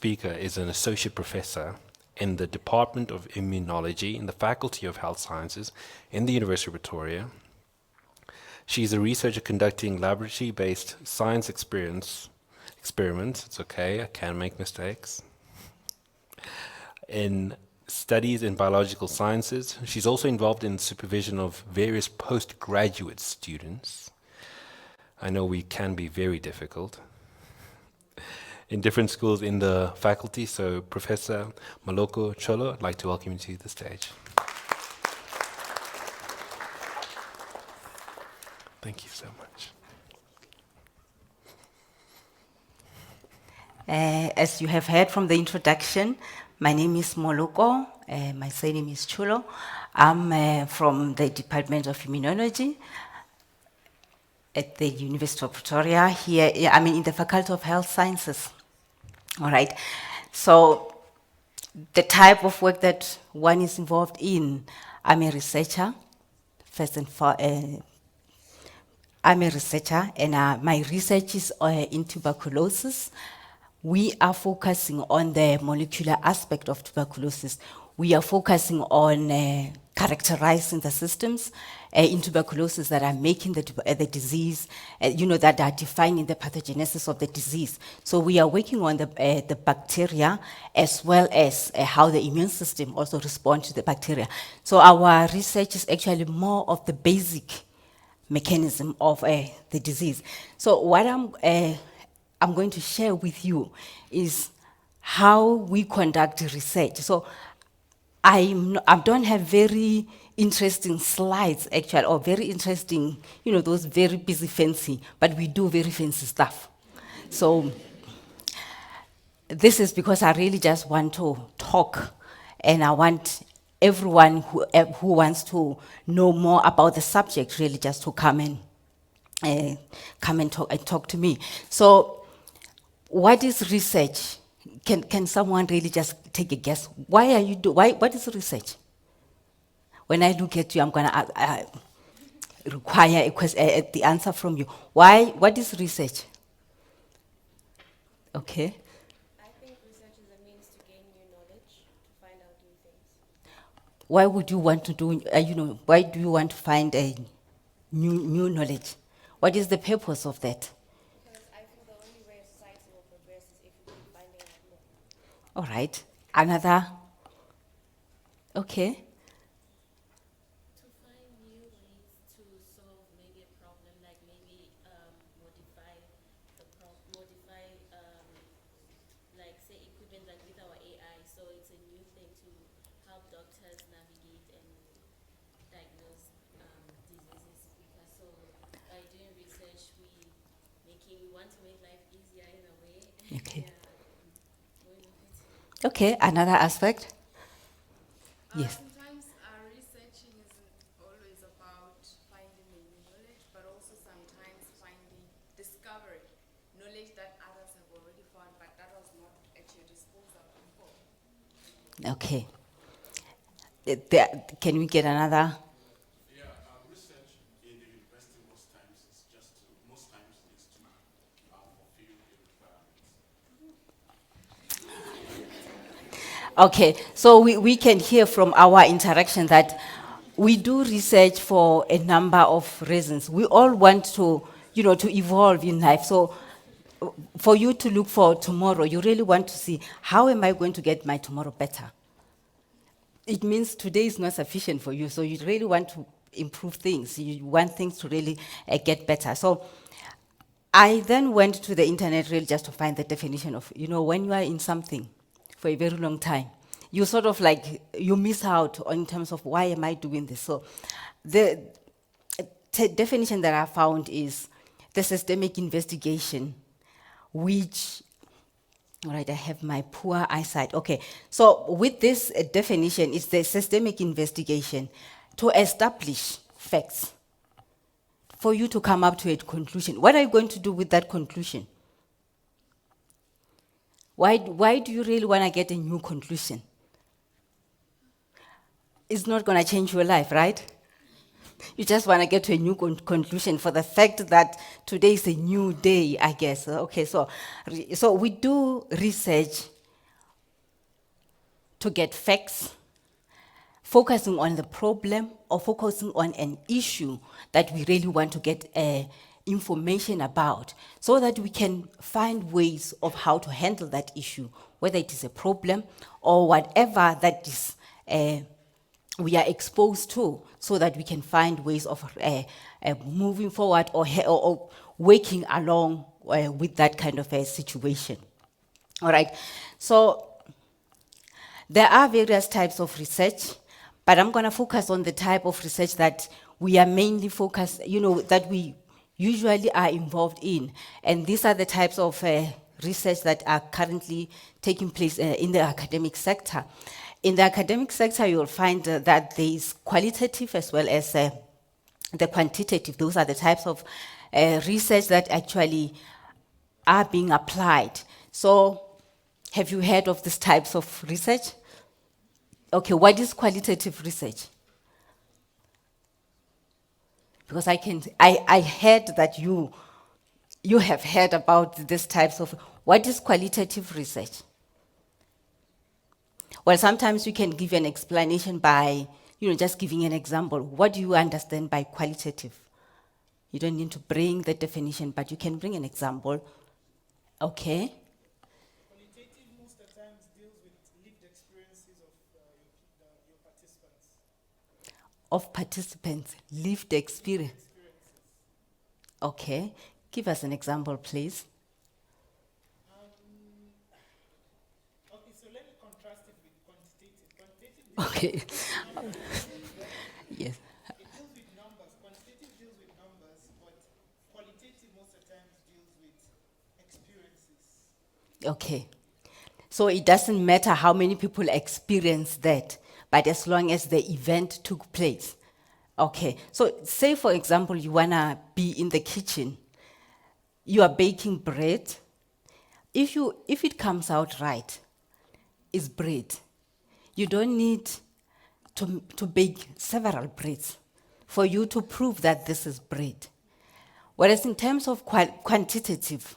speaker is an associate professor in the Department of Immunology in the Faculty of Health Sciences in the University of Pretoria. She's a researcher conducting laboratory-based science experiments. It's okay, I can make mistakes. In studies in biological sciences. She's also involved in supervision of various postgraduate students. I know we can be very difficult in different schools in the faculty. So Professor Moloko, Chulo, I'd like to welcome you to the stage. Thank you so much. As you have heard from the introduction, my name is Moloko, my surname is Chulo. I'm from the Department of Immunology at the University of Pretoria. Here, I'm in the Faculty of Health Sciences. All right. So the type of work that one is involved in, I'm a researcher, first and foremost. I'm a researcher, and my research is in tuberculosis. We are focusing on the molecular aspect of tuberculosis. We are focusing on characterizing the systems in tuberculosis that are making the disease, that are defining the pathogenesis of the disease. So we are working on the bacteria as well as how the immune system also responds to the bacteria. So our research is actually more of the basic mechanism of the disease. So what I'm going to share with you is how we conduct research. So I don't have very interesting slides actually, or very interesting, those very busy fancy, but we do very fancy stuff. So this is because I really just want to talk, and I want everyone who wants to know more about the subject really just to come and talk to me. So, what is research? Can someone really just take a guess? What is research? When I look at you, I'm gonna require the answer from you. What is research? Okay. Why would you want to do, why do you want to find a new knowledge? What is the purpose of that? Because I think the only way society will progress is if we keep finding out more. All right. Another? Okay. To find new ways to solve maybe a problem, like maybe modify, like say equipment like with our AI. So it's a new thing to help doctors navigate and diagnose diseases. Because so by doing research, we want to make life easier in a way. Okay. Yeah, Okay, another aspect? Yes. Sometimes researching isn't always about finding the new knowledge, but also sometimes finding discovery, knowledge that others have already found, but that was not at your disposal before. Okay. Can we get another? Research in the university most times is to fulfill the requirements. Okay, so we can hear from our interaction that we do research for a number of reasons. We all want to, to evolve in life. So for you to look for tomorrow, you really want to see, how am I going to get my tomorrow better? It means today is not sufficient for you, so you really want to improve things. You want things to really get better. So I then went to the internet really just to find the definition of, when you are in something for a very long time, you sort of you miss out in terms of why am I doing this? So the definition that I found is the systemic investigation, which, all right, I have my poor eyesight. Okay, so with this definition, it's the systemic investigation to establish facts for you to come up to a conclusion. What are you going to do with that conclusion? Why do you really want to get a new conclusion? It's not going to change your life, right? You just want to get to a new conclusion for the fact that today is a new day, I guess. Okay, so we do research to get facts, focusing on the problem or focusing on an issue that we really want to get information about, so that we can find ways of how to handle that issue, whether it is a problem or whatever that is we are exposed to, so that we can find ways of moving forward or working along with that kind of a situation. All right, so there are various types of research, but I'm going to focus on the type of research that we are mainly focused, that we usually are involved in. And these are the types of research that are currently taking place in the academic sector. In the academic sector, you'll find that there is qualitative as well as the quantitative. Those are the types of research that actually are being applied. So, have you heard of these types of research? Okay, what is qualitative research? Because I heard that you have heard about these types of, what is qualitative research? Well, sometimes you can give an explanation by, just giving an example. What do you understand by qualitative? You don't need to bring the definition, but you can bring an example. Okay. Qualitative most of the times deals with lived experiences of your participants. Of participants, lived experience. Okay. Give us an example, please. Okay, so let me contrast it with quantitative. Quantitative Okay. Yes. it deals with numbers. Quantitative deals with numbers, but qualitative most of the times deals with experiences. Okay. So it doesn't matter how many people experience that, but as long as the event took place. Okay. So say, for example, you want to be in the kitchen. You are baking bread. If it comes out right, it's bread. You don't need to bake several breads for you to prove that this is bread. Whereas in terms of quantitative,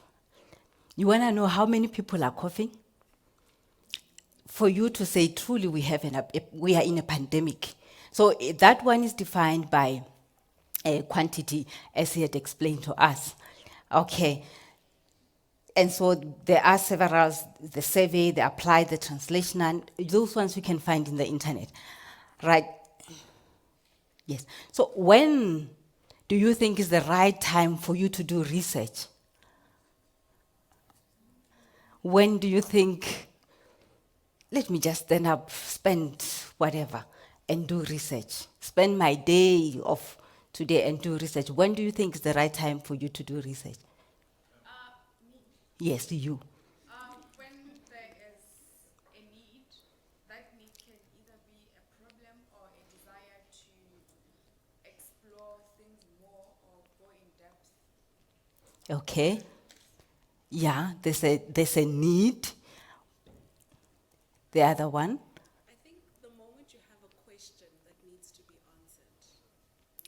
you want to know how many people are coughing. For you to say truly we are in a pandemic. So that one is defined by quantity, as he had explained to us. Okay. And so there are several, the survey, the applied, the translation, and those ones you can find in the internet. Right? Yes. So when do you think is the right time for you to do research? When do you think, let me just stand up, spend whatever, and do research? Spend my day of today and do research. When do you think is the right time for you to do research? Me. Yes, you. When there is a need, that need can either be a problem or a desire to explore things more or go in depth. Okay. Yeah, there's a need. The other one. I think the moment you have a question that needs to be answered,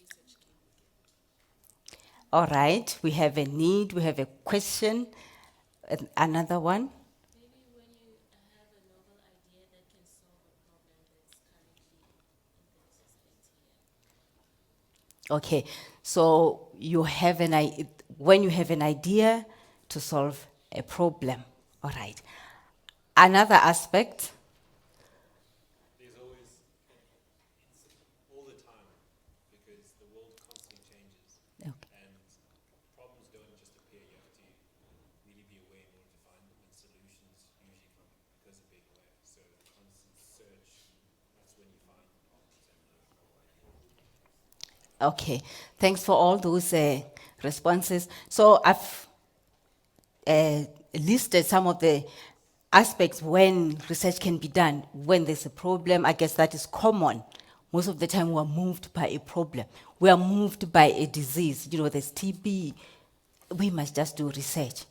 research can begin. All right, we have a need, we have a question. Another one. Maybe when you have a novel idea that can solve a problem that's currently in the society. Okay, so you have when you have an idea to solve a problem. All right. Another aspect. There's always, it's all the time, because the world constantly changes. Okay. And problems don't just appear. You have to really be aware in order to find them, and solutions usually come because of being aware. So constant search, that's when you find problems. Okay, thanks for all those responses. So I've listed some of the aspects when research can be done. When there's a problem, I guess that is common. Most of the time we're moved by a problem. We are moved by a disease. There's TB. We must just do research.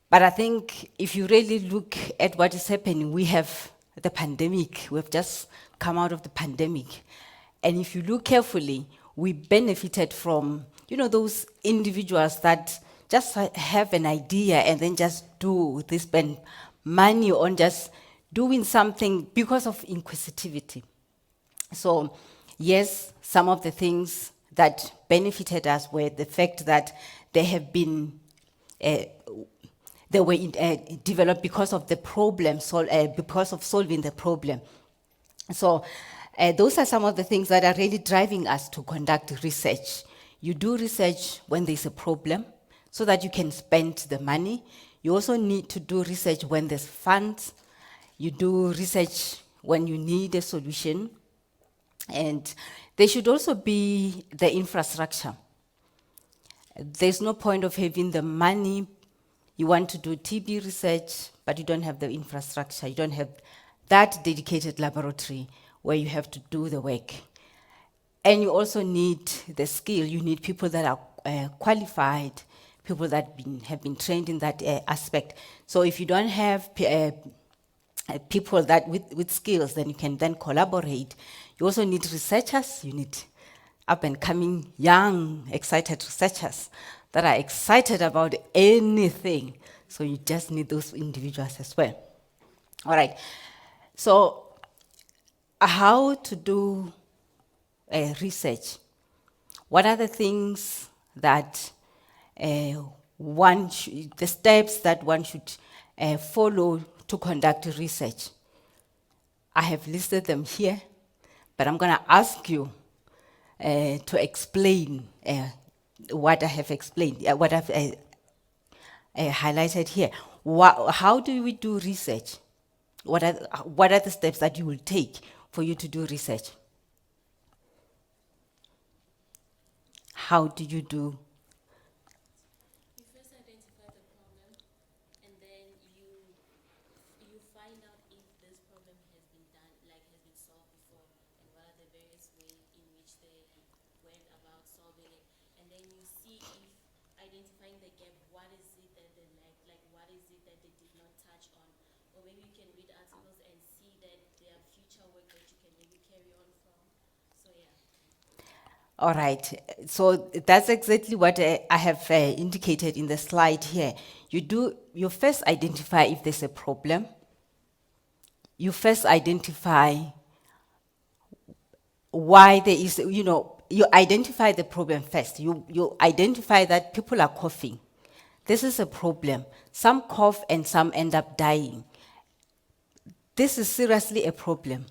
But I think if you really look at what is happening, we have the pandemic. We've just come out of the pandemic. And if you look carefully, we benefited from, those individuals that just have an idea and then just do. They spend money on just doing something because of inquisitivity. So, yes, some of the things that benefited us were the fact that they have been, they were developed because of the problem, because of solving the problem. So, those are some of the things that are really driving us to conduct research. You do research when there's a problem so that you can spend the money. You also need to do research when there's funds. You do research when you need a solution. And there should also be the infrastructure. There's no point of having the money. You want to do TB research, but you don't have the infrastructure. You don't have that dedicated laboratory where you have to do the work. And you also need the skill. You need people that are qualified, people that have been trained in that aspect. So if you don't have people that with skills, then you can then collaborate. You also need researchers. You need up and coming, young, excited researchers that are excited about anything. So you just need those individuals as well. All right. So how to do research? What are the things that the steps that one should follow to conduct research? I have listed them here, but I'm going to ask you to explain what I have explained, what I've highlighted here. How do we do research? What are the steps that you will take for you to do research? How do you do? You first identify the problem, and then you find out if this problem has been done, like has been solved before, and what are the various ways in which they went about solving it. And then you see if identifying the gap, what is it that they lack, like what is it that they did not touch on, or maybe you can read articles and see that there are future work that you can maybe carry on from. So yeah. All right, so that's exactly what I have indicated in the slide here. You first identify if there's a problem. You first identify why there is, you identify the problem first. You identify that people are coughing. This is a problem. Some cough and some end up dying. This is seriously a problem.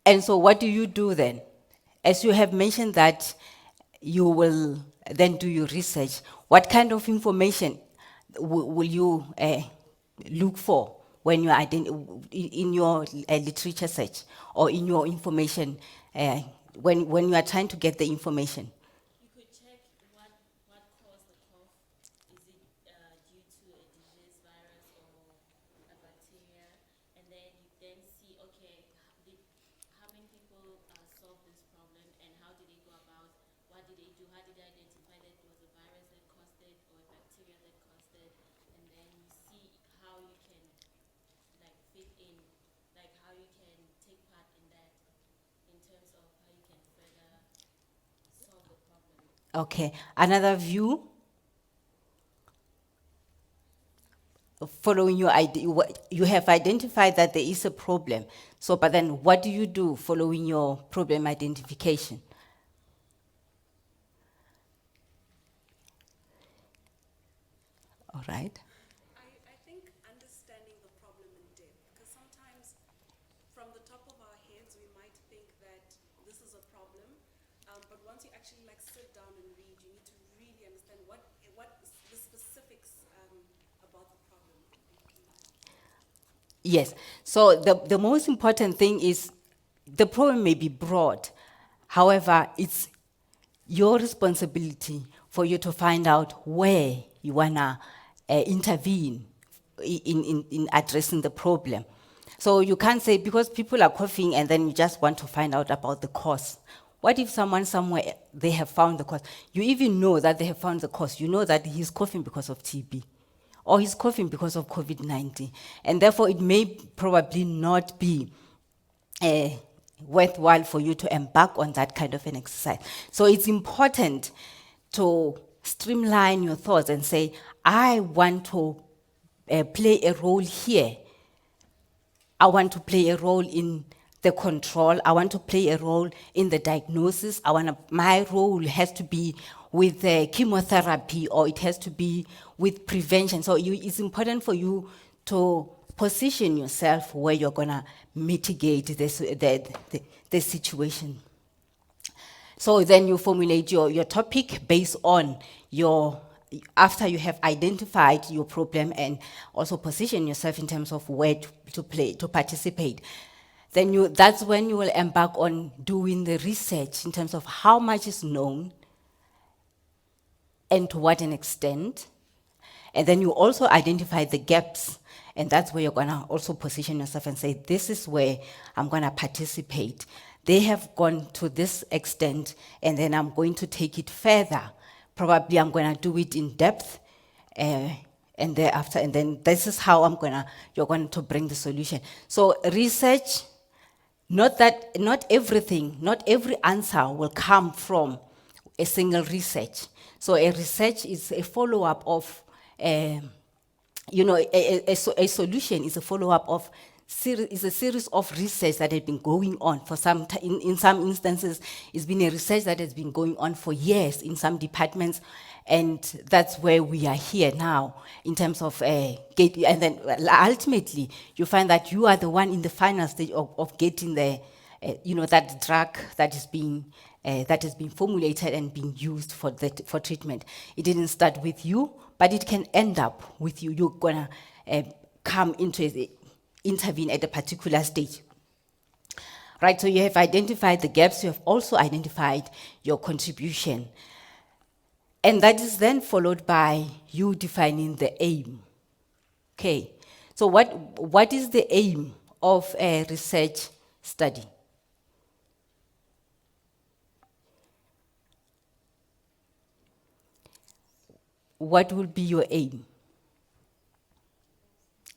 And so what do you do then? As you have mentioned that you will then do your research, what kind of information will you look for when you in your literature search or in your information, when you are trying to get the information? You could check what caused the cough. Is it due to a disease, virus, or a bacteria? And then you then see, okay, how many people solved this problem, and how did they go about? What did they do? How did they identify that it was a virus that caused it or a bacteria that caused it? And then you see how you can like fit in, like how you can take part in that, in terms of how you can further solve the problem. Okay, another view. Following your idea, you have identified that there is a problem. So, but then what do you do following your problem identification? All right. I think understanding the problem in depth, because sometimes from the top of our heads we might think that this is a problem, but once you actually like sit down and read, you need to really understand what the specifics about the problem. Yes. So the most important thing is the problem may be broad. However, it's your responsibility for you to find out where you wanna intervene in addressing the problem. So you can't say because people are coughing and then you just want to find out about the cause. What if someone somewhere, they have found the cause? You even know that they have found the cause. You know that he's coughing because of TB or he's coughing because of COVID-19. And therefore it may probably not be worthwhile for you to embark on that kind of an exercise. So it's important to streamline your thoughts and say, I want to play a role here. I want to play a role in the control. I want to play a role in the diagnosis. My role has to be with chemotherapy, or it has to be with prevention. So it's important for you to position yourself where you're gonna mitigate the situation. So then you formulate your topic based on after you have identified your problem and also position yourself in terms of where to participate. Then that's when you will embark on doing the research in terms of how much is known and to what an extent. And then you also identify the gaps, and that's where you're gonna also position yourself and say, this is where I'm gonna participate. They have gone to this extent, and then I'm going to take it further. Probably I'm gonna do it in depth, and thereafter, and then this is how you're going to bring the solution. So research, not every answer will come from a single research. So a research is a follow-up of, a solution is a follow-up of is a series of research that had been going on for in some instances. It's been a research that has been going on for years in some departments, and that's where we are here now in terms of and then ultimately you find that you are the one in the final stage of getting that drug that is being formulated and being used for treatment. It didn't start with you, but it can end up with you. You're gonna intervene at a particular stage. Right, so you have identified the gaps, you have also identified your contribution. And that is then followed by you defining the aim. Okay, so what is the aim of a research study? What will be your aim?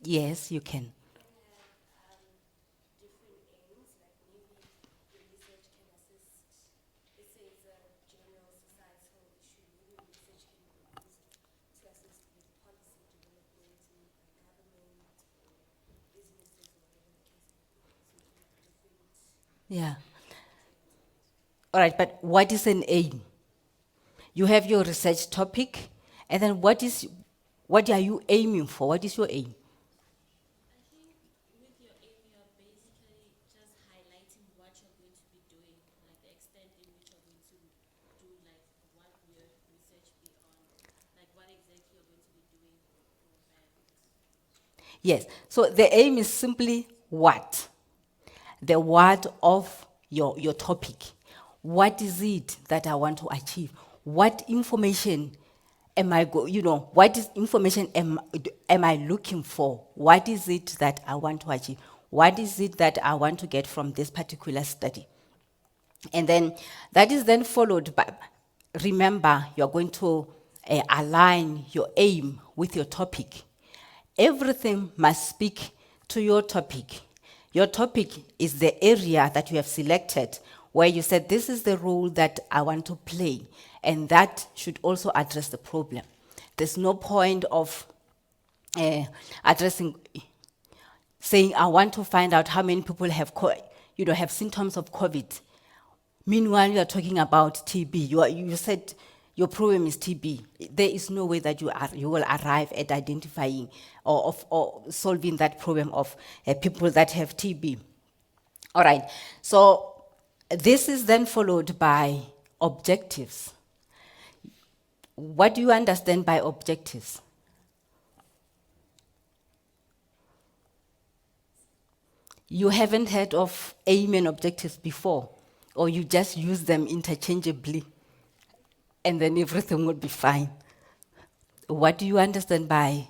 Yes, you can. Different aims, like maybe your research can assist, let's say it's a general societal issue, maybe your research can be used to assist with policy development, maybe by government or businesses or whatever the case may be. So you can have different. Yeah. All right, but what is an aim? You have your research topic, and then what are you aiming for? What is your aim? I think with your aim, you're basically just highlighting what you're going to be doing, like the extent in which you're going to do, like what will your research be on, like what exactly you're going to be doing for that. Yes, so the aim is simply what? The what of your topic. What is it that I want to achieve? What information what is information am I looking for? What is it that I want to achieve? What is it that I want to get from this particular study? And then that is then followed by, remember, you're going to align your aim with your topic. Everything must speak to your topic. Your topic is the area that you have selected, where you said, this is the role that I want to play, and that should also address the problem. There's no point of saying, I want to find out how many people have symptoms of COVID. Meanwhile, you are talking about TB. You said your problem is TB. There is no way that you will arrive at identifying or solving that problem of people that have TB. All right, so this is then followed by objectives. What do you understand by objectives? You haven't heard of aim and objectives before, or you just use them interchangeably, and then everything will be fine. What do you understand by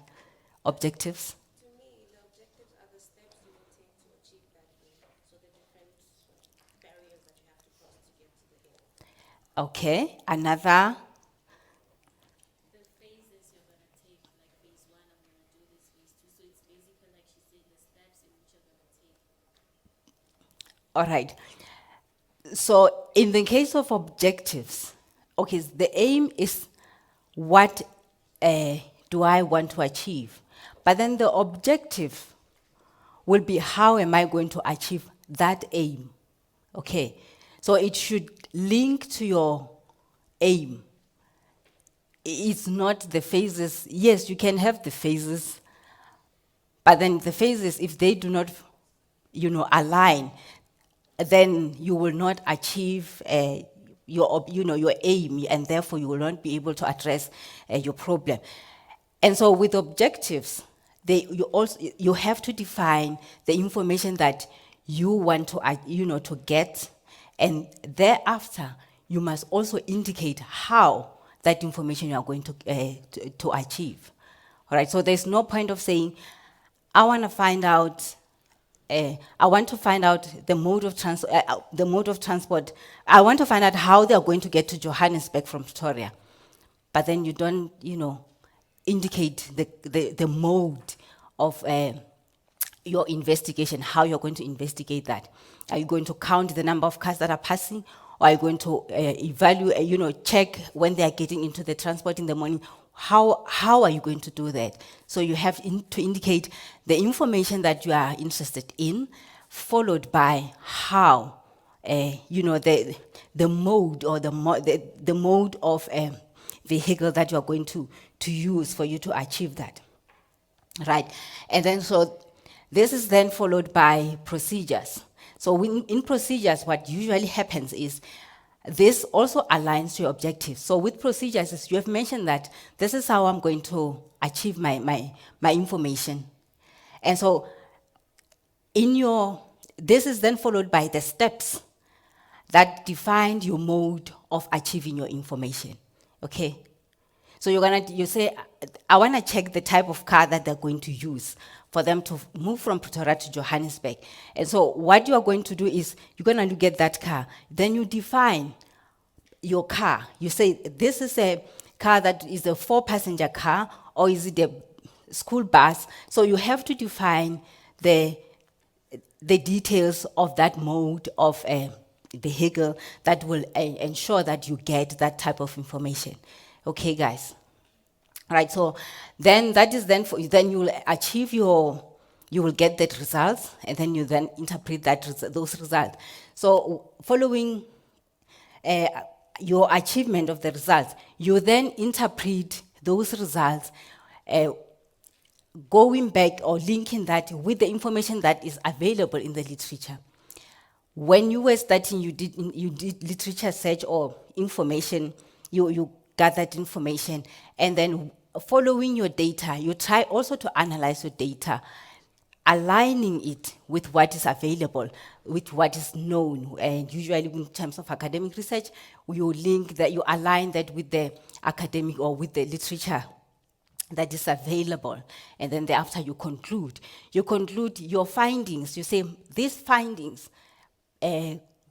objectives? To me, the objectives are the steps you will take to achieve that goal. So the different barriers that you have to cross to get to the goal. Okay, another. The phases you're going to take, like phase 1, I'm going to do this, phase 2. So it's basically, like she said, the steps in which you're going to take. All right. So in the case of objectives, okay, the aim is what do I want to achieve? But then the objective will be, how am I going to achieve that aim? Okay, so it should link to your aim. It's not the phases. Yes, you can have the phases, but then the phases, if they do not, align, then you will not achieve your aim, and therefore you will not be able to address your problem. And so with objectives, you have to define the information that you want to, to get, and thereafter you must also indicate how that information you are going to achieve. All right, so there's no point of saying, I want to find out the mode of transport. I want to find out how they are going to get to Johannesburg from Pretoria, but then you don't, indicate the mode of your investigation, how you're going to investigate that. Are you going to count the number of cars that are passing? Or are you going to evaluate, check when they are getting into the transport in the morning? How are you going to do that? So you have to indicate the information that you are interested in, followed by how, the mode or the mode of vehicle that you are going to use for you to achieve that. Right, and then so this is then followed by procedures. So in procedures, what usually happens is this also aligns to your objectives. So with procedures, as you have mentioned that this is how I'm going to achieve my information. And so this is then followed by the steps that define your mode of achieving your information. Okay? So you say, I want to check the type of car that they're going to use for them to move from Pretoria to Johannesburg. And so what you are going to do is, you're going to look at that car. Then you define your car. You say, this is a car that is a 4-passenger car, or is it a school bus? So you have to define the details of that mode of vehicle that will ensure that you get that type of information. Okay, guys. Right, so then then you will achieve you will get that results, and then you then interpret those results. So following your achievement of the results, you then interpret those results, going back or linking that with the information that is available in the literature. When you were starting, you did literature search or information, you gathered information, and then following your data, you try also to analyze your data, aligning it with what is available, with what is known. And usually in terms of academic research, you align that with the academic or with the literature that is available. And then thereafter you conclude your findings. You say, these findings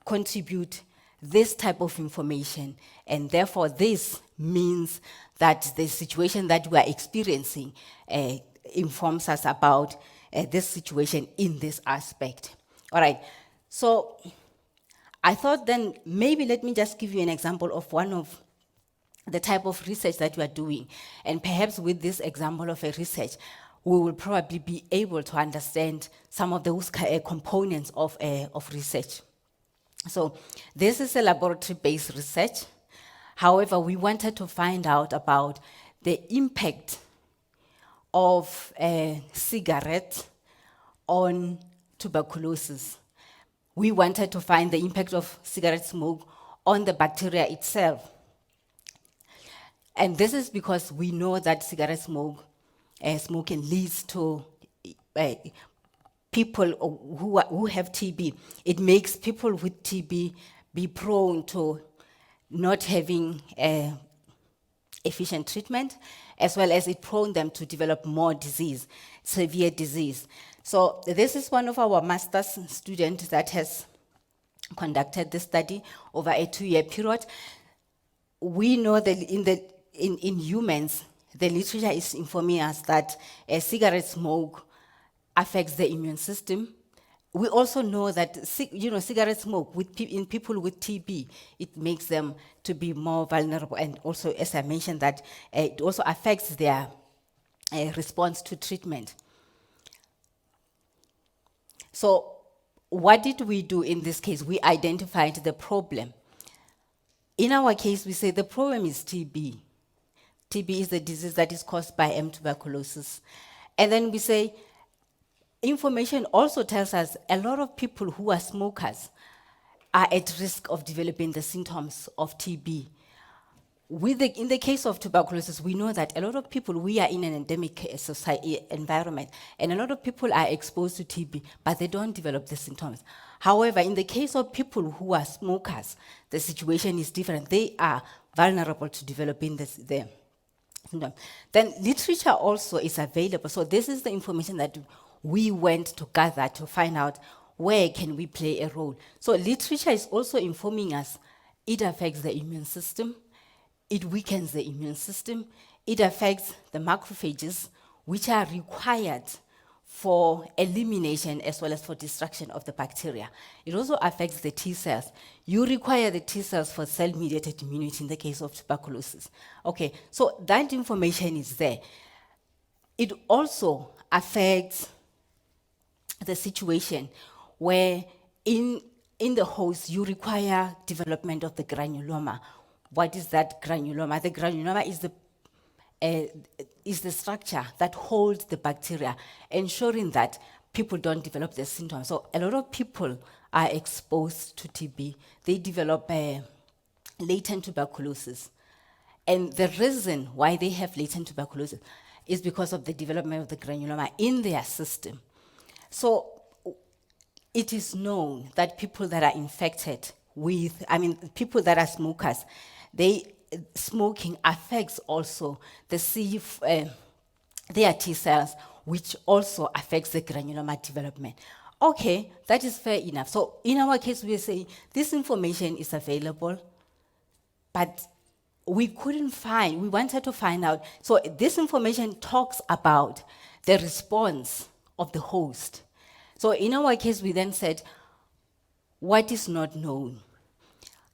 contribute this type of information, and therefore this means that the situation that we are experiencing informs us about this situation in this aspect. All right, so I thought then maybe let me just give you an example of one of the type of research that we are doing, and perhaps with this example of a research, we will probably be able to understand some of those components of research. So this is a laboratory-based research. However, we wanted to find out about the impact of cigarettes on tuberculosis. We wanted to find the impact of cigarette smoke on the bacteria itself. And this is because we know that cigarette smoking leads to people who have TB. It makes people with TB be prone to not having efficient treatment, as well as it prone them to develop more disease, severe disease. So this is one of our master's students that has conducted this study over a 2-year period. We know that in humans, the literature is informing us that cigarette smoke affects the immune system. We also know that cigarette smoke in people with TB, it makes them to be more vulnerable, and also, as I mentioned, that it also affects their response to treatment. So what did we do in this case? We identified the problem. In our case, we say the problem is TB. TB is the disease that is caused by M. tuberculosis. And then we say, information also tells us a lot of people who are smokers are at risk of developing the symptoms of TB. In the case of tuberculosis, we know that a lot of people, we are in an endemic society environment, and a lot of people are exposed to TB, but they don't develop the symptoms. However, in the case of people who are smokers, the situation is different. They are vulnerable to developing the symptom. Then literature also is available. So this is the information that we went to gather to find out where can we play a role. So literature is also informing us it affects the immune system, it weakens the immune system, it affects the macrophages, which are required for elimination as well as for destruction of the bacteria. It also affects the T cells. You require the T cells for cell-mediated immunity in the case of tuberculosis. Okay, so that information is there. It also affects the situation where in the host you require development of the granuloma. What is that granuloma? The granuloma is the structure that holds the bacteria, ensuring that people don't develop the symptoms. So a lot of people are exposed to TB. They develop latent tuberculosis. And the reason why they have latent tuberculosis is because of the development of the granuloma in their system. So it is known that people that are infected with, people that are smokers, smoking affects also their T cells, which also affects the granuloma development. Okay, that is fair enough. So in our case, we say this information is available, but we wanted to find out. So this information talks about the response of the host. So in our case, we then said, what is not known?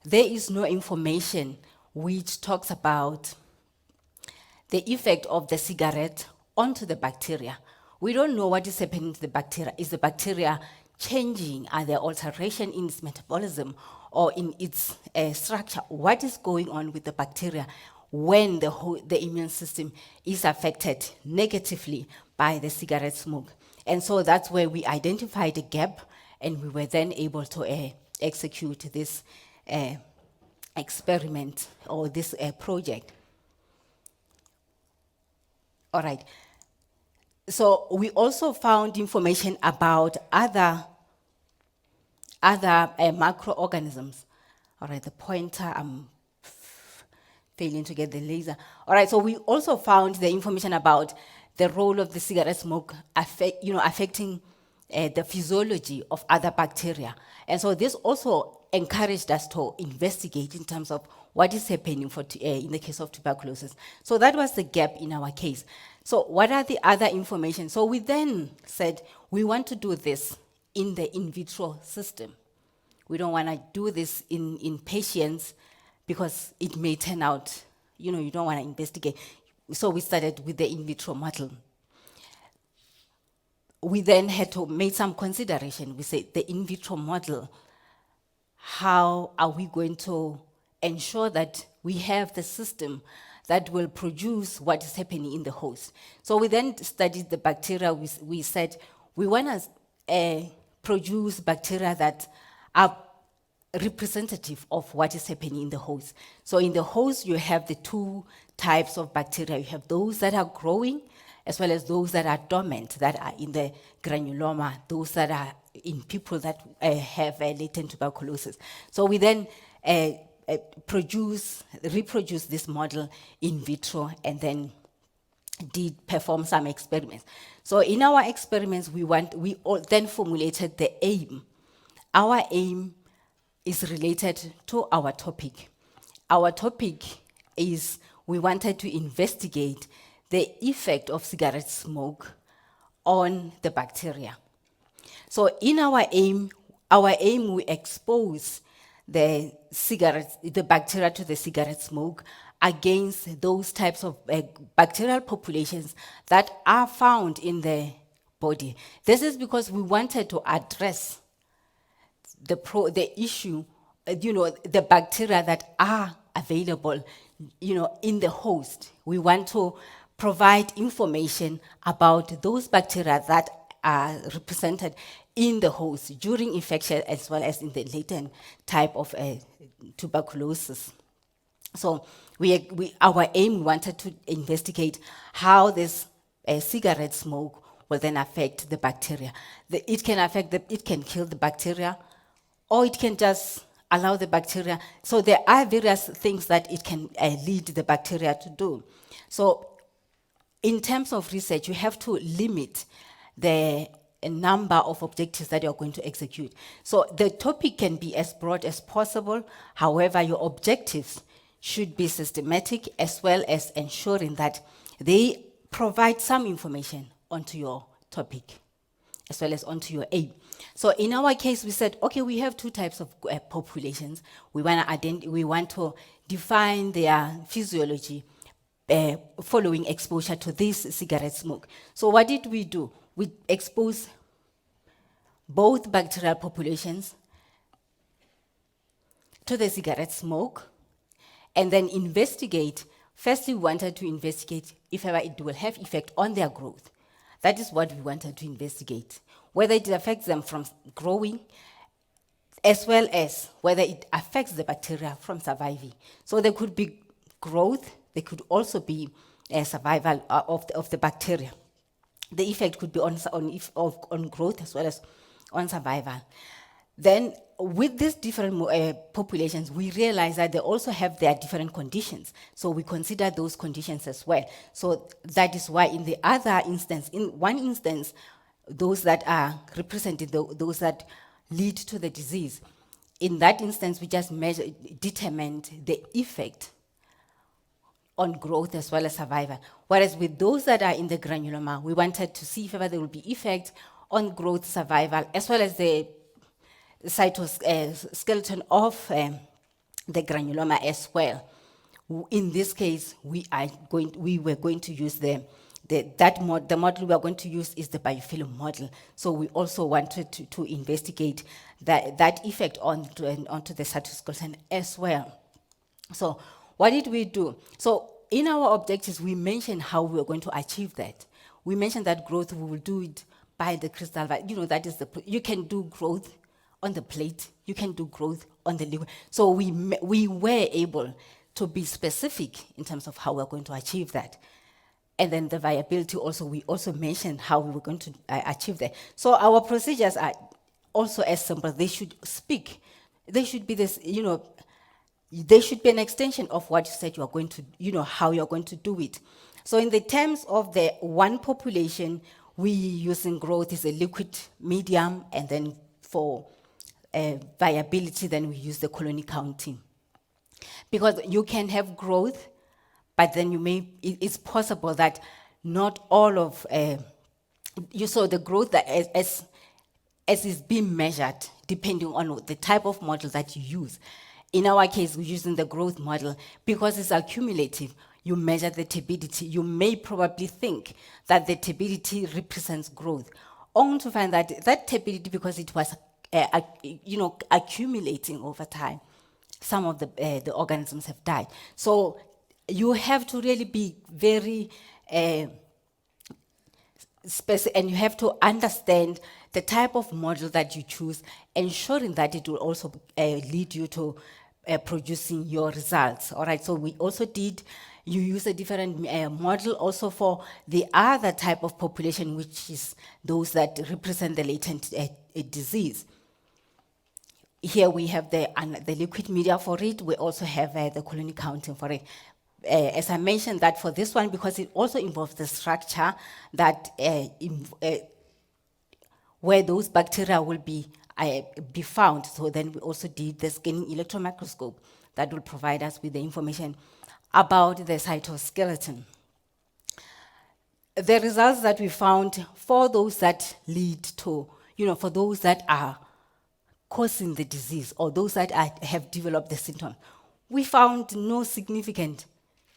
There is no information which talks about the effect of the cigarette onto the bacteria. We don't know what is happening to the bacteria. Is the bacteria changing? Are there alterations in its metabolism or in its structure? What is going on with the bacteria when the immune system is affected negatively by the cigarette smoke? And so that's where we identified a gap, and we were then able to execute this experiment or this project. All right. So we also found information about other microorganisms. All right, the pointer, I'm failing to get the laser. All right, so we also found the information about the role of the cigarette smoke affecting the physiology of other bacteria. And so this also encouraged us to investigate in terms of what is happening in the case of tuberculosis. So that was the gap in our case. So what are the other information? So we then said, we want to do this in the in vitro system. We don't want to do this in patients because it may turn out, you don't want to investigate. So we started with the in vitro model. We then had to make some consideration. We said the in vitro model, how are we going to ensure that we have the system that will produce what is happening in the host? So we then studied the bacteria. We said we want to produce bacteria that are representative of what is happening in the host. So in the host, you have the two types of bacteria. You have those that are growing, as well as those that are dormant, that are in the granuloma, those that are in people that have latent tuberculosis. So we then reproduce this model in vitro, and then did perform some experiments. So in our experiments, we then formulated the aim. Our aim is related to our topic. Our topic is we wanted to investigate the effect of cigarette smoke on the bacteria. So in our aim, we expose the bacteria to the cigarette smoke against those types of bacterial populations that are found in the body. This is because we wanted to address the issue, the bacteria that are available, in the host. We want to provide information about those bacteria that are represented in the host during infection as well as in the latent type of tuberculosis. So our aim wanted to investigate how this cigarette smoke will then affect the bacteria. It can kill the bacteria, or it can just allow the bacteria. So there are various things that it can lead the bacteria to do. So in terms of research, you have to limit the number of objectives that you're going to execute. So the topic can be as broad as possible. However, your objectives should be systematic, as well as ensuring that they provide some information onto your topic, as well as onto your aim. So in our case, we said, okay, we have two types of populations. We want to define their physiology following exposure to this cigarette smoke. So what did we do? We exposed both bacterial populations to the cigarette smoke, and then investigate. Firstly, we wanted to investigate if ever it will have effect on their growth. That is what we wanted to investigate. Whether it affects them from growing, as well as whether it affects the bacteria from surviving. So there could be growth, there could also be survival of the bacteria. The effect could be on growth as well as on survival. Then, with these different populations, we realize that they also have their different conditions. So we consider those conditions as well. So that is why in the other instance, in one instance, those that are represented, those that lead to the disease, in that instance, we just determined the effect on growth as well as survival. Whereas with those that are in the granuloma, we wanted to see if ever there will be effect on growth, survival, as well as the cytoskeleton of the granuloma as well. In this case, we were going to use the model we are going to use is the biofilm model. So we also wanted to investigate that effect onto the cytoskeleton as well. So what did we do? So in our objectives, we mentioned how we were going to achieve that. We mentioned that growth, we will do it by the crystal. That is you can do growth on the plate, you can do growth on the liquid. So we were able to be specific in terms of how we're going to achieve that. And then the viability also, we also mentioned how we were going to achieve that. So our procedures are also as simple. They should speak. They should be this, they should be an extension of what you said you are going to, how you're going to do it. So in the terms of the one population, we using growth is a liquid medium, and then for viability, then we use the colony counting. Because you can have growth, but then it's possible that not all of, you saw the growth that as is being measured, depending on the type of model that you use. In our case, we're using the growth model because it's accumulative. You measure the turbidity. You may probably think that the turbidity represents growth, only to find that turbidity, because it was accumulating over time, some of the organisms have died. So you have to really be very specific, and you have to understand the type of model that you choose, ensuring that it will also lead you to producing your results. All right, so we also you use a different model also for the other type of population, which is those that represent the latent disease. Here we have the liquid media for it. We also have the colony counting for it. As I mentioned, that for this one, because it also involves the structure that where those bacteria will be found. So then we also did the scanning electron microscope that will provide us with the information about the cytoskeleton. The results that we found for those that lead to, for those that are causing the disease, or those that have developed the symptom, we found no significant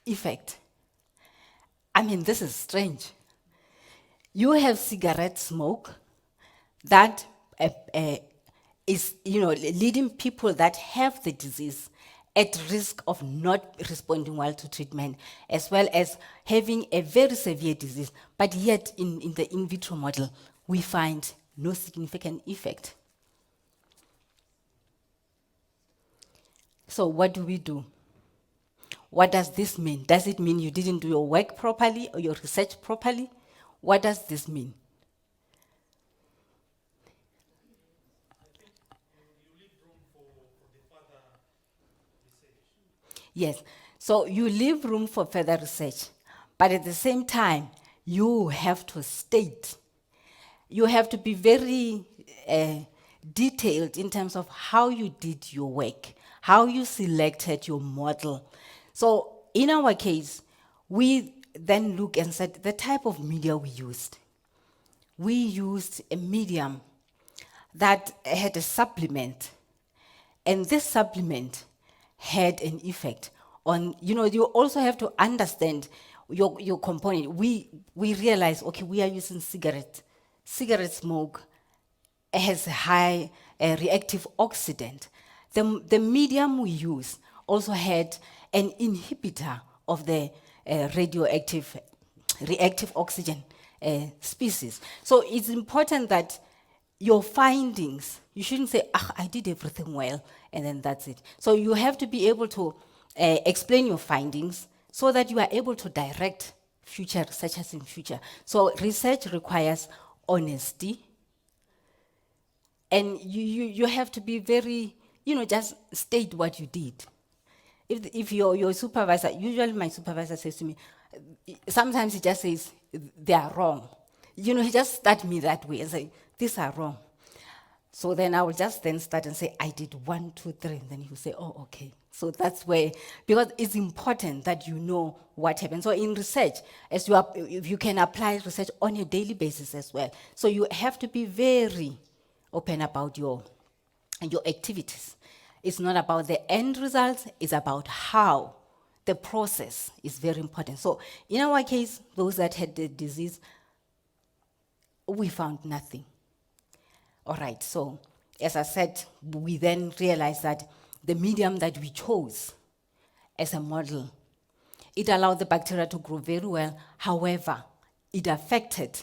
effect. I mean, this is strange. You have cigarette smoke that is, leading people that have the disease at risk of not responding well to treatment, as well as having a very severe disease. But yet, in the in vitro model, we find no significant effect. So what do we do? What does this mean? Does it mean you didn't do your work properly or your research properly? What does this mean? Yes. So you leave room for further research, but at the same time, you have to state, you have to be very detailed in terms of how you did your work, how you selected your model. So in our case, we then look and said the type of media we used. We used a medium that had a supplement, and this supplement had an effect on, you also have to understand your component. We realize, okay, we are using cigarette smoke has a high reactive oxidant. The medium we use also had an inhibitor of the radioactive reactive oxygen species. So it's important that your findings, you shouldn't say, I did everything well, and then that's it. So you have to be able to explain your findings so that you are able to direct future researchers in future. So research requires honesty, and you have to be very, just state what you did. If your supervisor, usually my supervisor says to me, sometimes he just says, they are wrong. He just start me that way and say, these are wrong. So then I will just then start and say, I did 1, 2, 3, and then he will say, oh, okay. So that's where, because it's important that you know what happened. So in research, if you can apply research on a daily basis as well. So you have to be very open about your activities. It's not about the end results, it's about how the process is very important. So in our case, those that had the disease, we found nothing. All right, so as I said, we then realized that the medium that we chose as a model, it allowed the bacteria to grow very well. However, it affected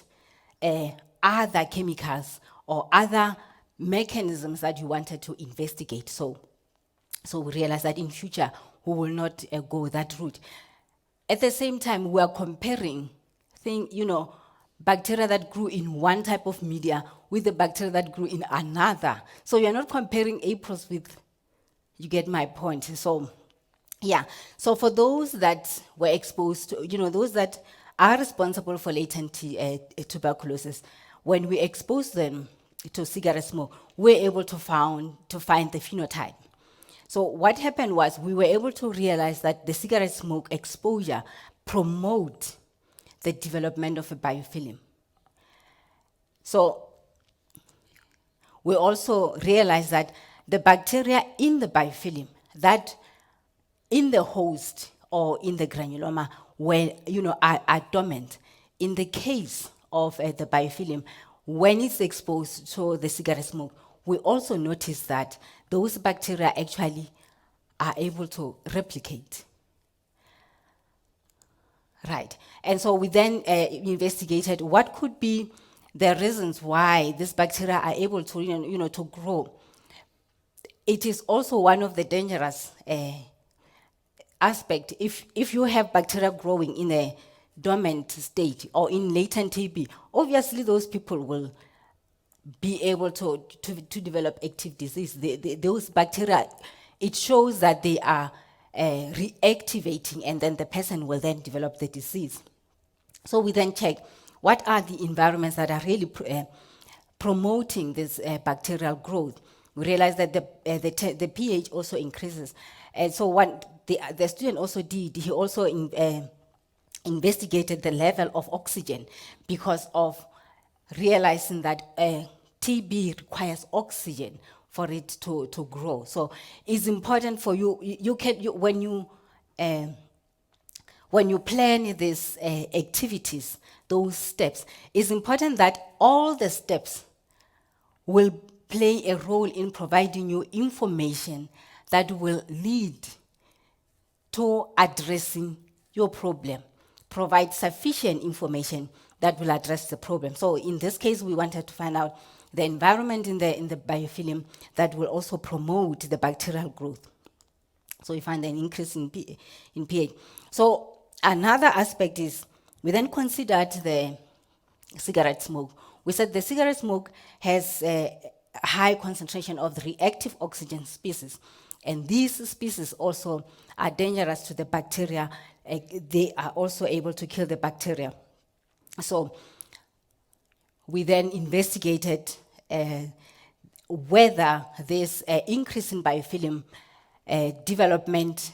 other chemicals or other mechanisms that you wanted to investigate. So we realized that in future, we will not go that route. At the same time, we are comparing bacteria that grew in one type of media with the bacteria that grew in another. So you're not comparing Aprils with, you get my point. So, yeah. So for those that were exposed to, those that are responsible for latent tuberculosis, when we expose them to cigarette smoke, we're able to find the phenotype. So what happened was we were able to realize that the cigarette smoke exposure promote the development of a biofilm. So we also realized that the bacteria in the biofilm, that in the host or in the granuloma, are dormant. In the case of the biofilm, when it's exposed to the cigarette smoke, we also noticed that those bacteria actually are able to replicate. Right. And so we then investigated what could be the reasons why these bacteria are able to, to grow. It is also one of the dangerous aspect. If you have bacteria growing in a dormant state or in latent TB, obviously those people will be able to develop active disease. Those bacteria, it shows that they are reactivating, and then the person will then develop the disease. So we then check what are the environments that are really promoting this bacterial growth. We realize that the pH also increases. And so what the student also did, he also investigated the level of oxygen, because of realizing that TB requires oxygen for it to grow. So it's important for you, when you when you plan these activities, those steps, it's important that all the steps will play a role in providing you information that will lead to addressing your problem, provide sufficient information that will address the problem. So in this case, we wanted to find out the environment in the biofilm that will also promote the bacterial growth. So we find an increase in pH. So another aspect is, we then considered the cigarette smoke. We said the cigarette smoke has a high concentration of the reactive oxygen species. And these species also are dangerous to the bacteria. They are also able to kill the bacteria. So we then investigated whether this increase in biofilm development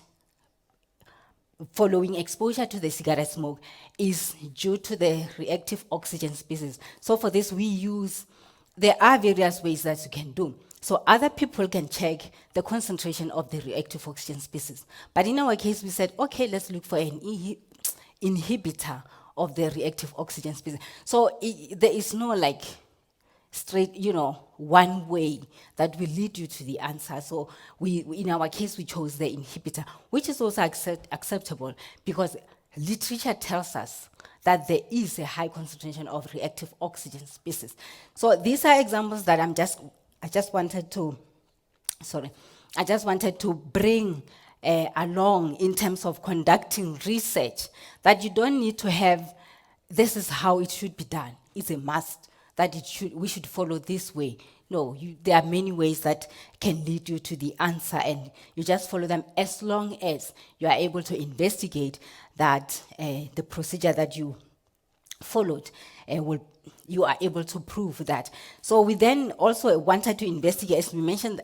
following exposure to the cigarette smoke is due to the reactive oxygen species. So for this, there are various ways that you can do. So other people can check the concentration of the reactive oxygen species. But in our case, we said, okay, let's look for an inhibitor of the reactive oxygen species. So there is no like straight, one way that will lead you to the answer. So in our case, we chose the inhibitor, which is also acceptable because literature tells us that there is a high concentration of reactive oxygen species. So these are examples that I just wanted to bring along in terms of conducting research, that you don't need to have, this is how it should be done. It's a must that we should follow this way. No, there are many ways that can lead you to the answer, and you just follow them as long as you are able to investigate that the procedure that you followed you are able to prove that. So we then also wanted to investigate,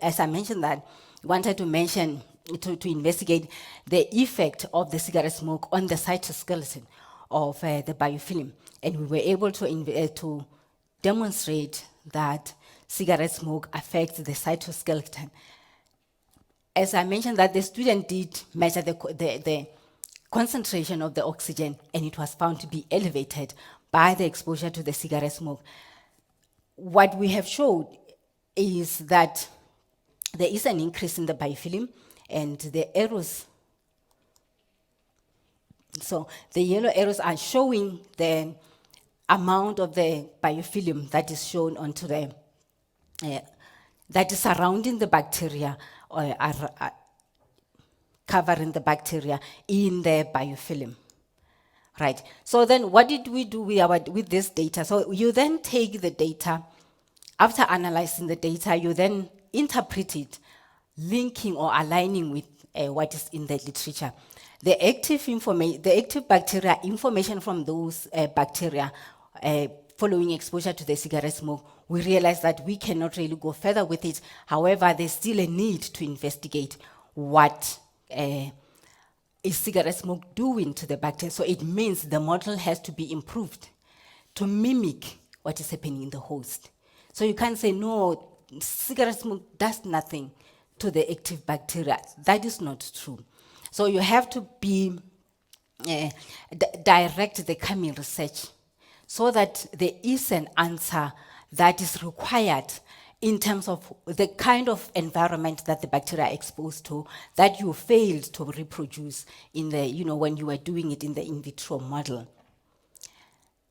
as I mentioned that, wanted to investigate the effect of the cigarette smoke on the cytoskeleton of the biofilm. And we were able to demonstrate that cigarette smoke affects the cytoskeleton. As I mentioned that the student did measure the concentration of the oxygen, and it was found to be elevated by the exposure to the cigarette smoke. What we have showed is that there is an increase in the biofilm, and the arrows, so the yellow arrows are showing the amount of the biofilm that is shown onto the, that is surrounding the bacteria, or are covering the bacteria in the biofilm. Right. So then what did we do with this data? So you then take the data, after analyzing the data, you then interpret it, linking or aligning with what is in the literature. The active bacteria, information from those bacteria following exposure to the cigarette smoke, we realized that we cannot really go further with it. However, there's still a need to investigate what is cigarette smoke doing to the bacteria. So it means the model has to be improved to mimic what is happening in the host. So you can't say, no, cigarette smoke does nothing to the active bacteria. That is not true. So you have to be direct the coming research so that there is an answer that is required in terms of the kind of environment that the bacteria are exposed to, that you failed to reproduce in the, when you were doing it in the in vitro model.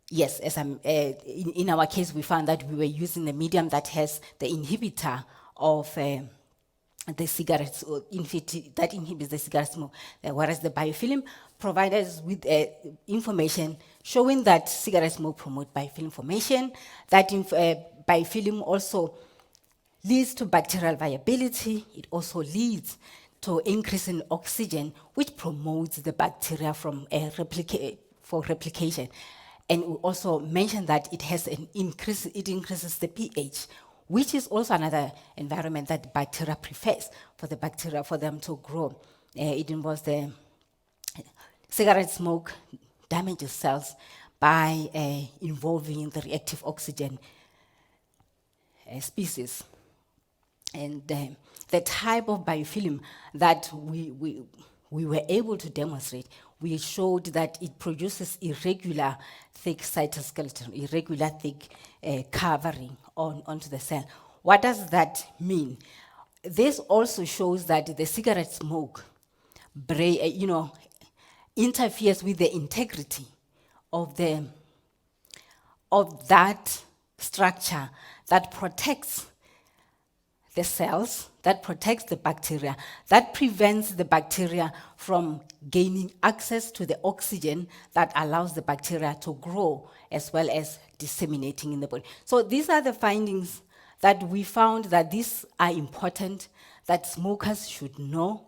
Yes, as in our case, we found that we were using a medium that has the inhibitor of the cigarettes, or that inhibits the cigarette smoke, whereas the biofilm provided us with information showing that cigarette smoke promote biofilm formation, that biofilm also leads to bacterial viability. It also leads to increase in oxygen, which promotes the bacteria for replication. And we also mentioned that it has it increases the pH, which is also another environment that bacteria prefers for them to grow. It involves the cigarette smoke damages cells by involving the reactive oxygen species. And the type of biofilm that we were able to demonstrate we showed that it produces irregular thick cytoskeleton, irregular thick covering onto the cell. What does that mean? This also shows that the cigarette smoke, interferes with the integrity of that structure that protects the cells, that protects the bacteria, that prevents the bacteria from gaining access to the oxygen that allows the bacteria to grow as well as disseminating in the body. So these are the findings that we found that these are important, that smokers should know,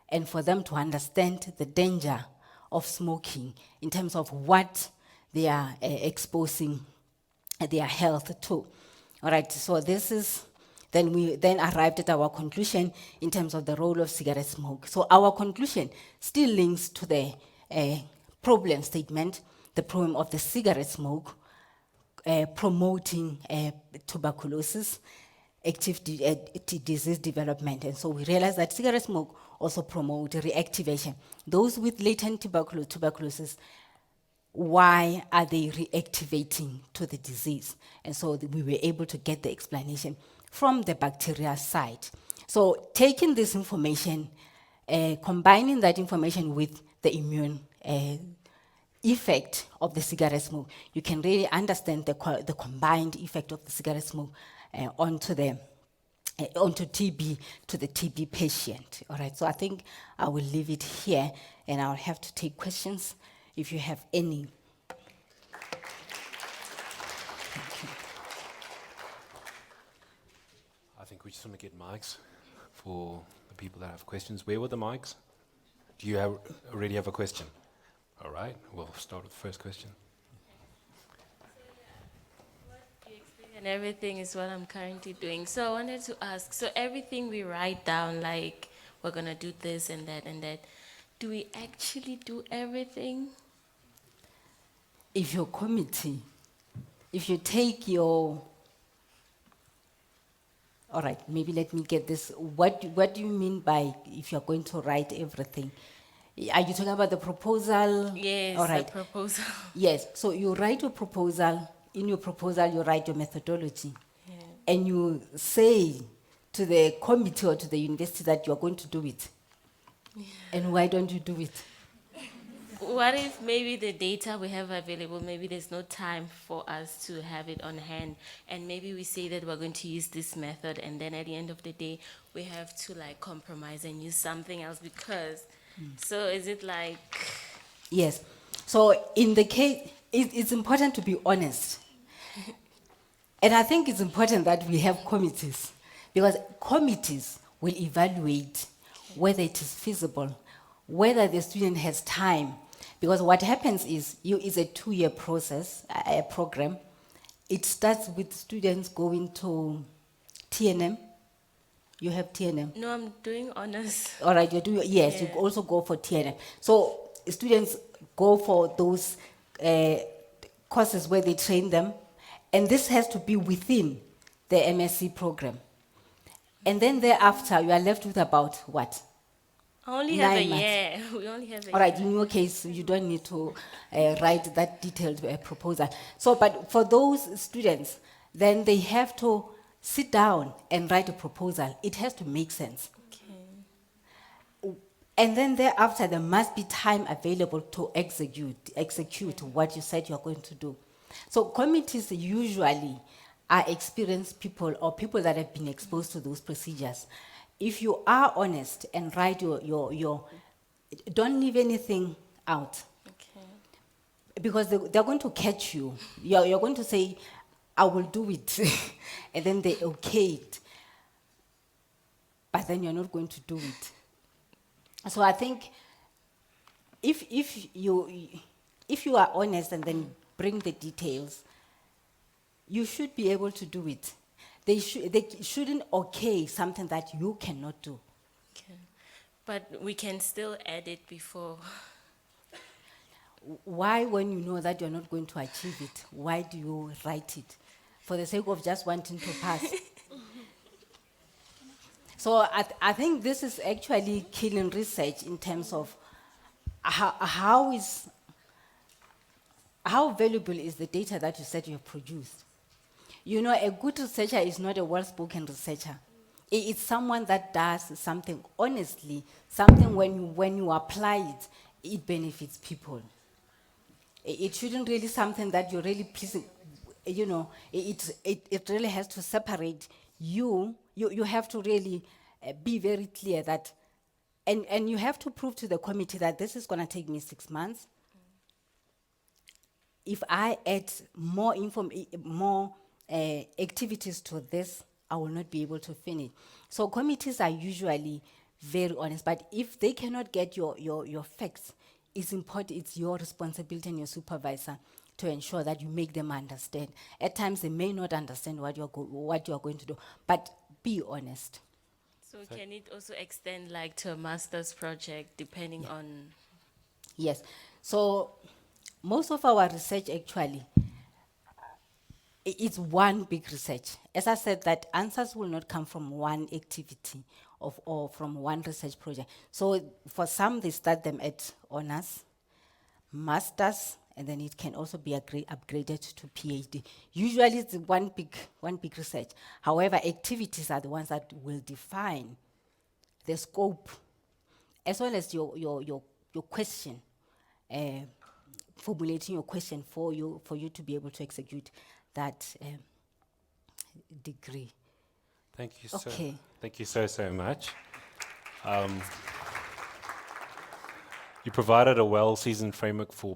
and for them to understand the danger of smoking in terms of what they are exposing their health to. All right, so this is, then we then arrived at our conclusion in terms of the role of cigarette smoke. So our conclusion still links to the problem statement, the problem of the cigarette smoke promoting tuberculosis, disease development. And so we realized that cigarette smoke also promotes reactivation. Those with latent tuberculosis, why are they reactivating to the disease? And so we were able to get the explanation from the bacteria side. So taking this information, combining that information with the immune effect of the cigarette smoke, you can really understand the combined effect of the cigarette smoke onto TB, to the TB patient. All right, so I think I will leave it here, and I'll have to take questions if you have any. I think we just want to get mics for the people that have questions. Where were the mics? Do you already have a question? All right, we'll start with the first question. What you explain and everything is what I'm currently doing. So I wanted to ask, so everything we write down, like we're gonna do this and that, do we actually do everything? If your committee, if you take your, all right, maybe let me get this. What do you mean by if you're going to write everything? Are you talking about the proposal? Yes, all right. the proposal. Yes, so you write your proposal. In your proposal, you write your methodology. Yeah. And you say to the committee or to the university that you're going to do it. Yeah. And why don't you do it? What if maybe the data we have available, maybe there's no time for us to have it on hand, and maybe we say that we're going to use this method, and then at the end of the day, we have to like compromise and use something else because, so is it like? Yes, so in the case, it's important to be honest. And I think it's important that we have committees, because committees will evaluate whether it is feasible, whether the student has time. Because what happens is, it's a 2-year process, a program. It starts with students going to TNM. You have TNM? No, I'm doing honors. All right, you're doing, yes, Yeah. you also go for TNM. So students go for those courses where they train them, and this has to be within the MSc program. And then thereafter, you are left with about what? I only have a 9 months. year. We only have a All right, year. in your case, you don't need to write that detailed proposal. So, but for those students, then they have to sit down and write a proposal. It has to make sense. Okay. And then thereafter, there must be time available to execute what you said you're going to do. So committees usually are experienced people or people that have been exposed to those procedures. If you are honest and write your don't leave anything out. Okay. Because they're going to catch you. You're going to say, I will do it. And then they okay it. But then you're not going to do it. So I think if you are honest and then bring the details, you should be able to do it. They shouldn't okay something that you cannot do. Okay. But we can still add it before. Why, when you know that you're not going to achieve it, why do you write it? For the sake of just wanting to pass. So I think this is actually killing research in terms of how valuable is the data that you said you have produced? You know, a good researcher is not a well-spoken researcher. It's someone that does something honestly, something when you apply it, it benefits people. It shouldn't really something that you're really pleasing, you know, it really has to separate you have to really be very clear that, and you have to prove to the committee that this is gonna take me 6 months. If I add more activities to this, I will not be able to finish. So committees are usually very honest, but if they cannot get your facts, it's important, it's your responsibility and your supervisor to ensure that you make them understand. At times they may not understand what you are going to do, but be honest. So can it also extend like to a master's project depending on? Yes. So most of our research actually, it's one big research. As I said, that answers will not come from one activity or from one research project. So for some, they start them at honors, masters, and then it can also be upgraded to PhD. Usually it's one big research. However, activities are the ones that will define the scope, as well as your question, formulating your question for you to be able to execute that degree. Thank you Okay. Thank you so much. You provided a well-seasoned framework for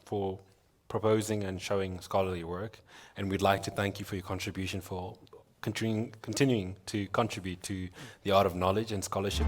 for proposing and showing scholarly work, and we'd like to thank you for your contribution for continuing to contribute to the art of knowledge and scholarship.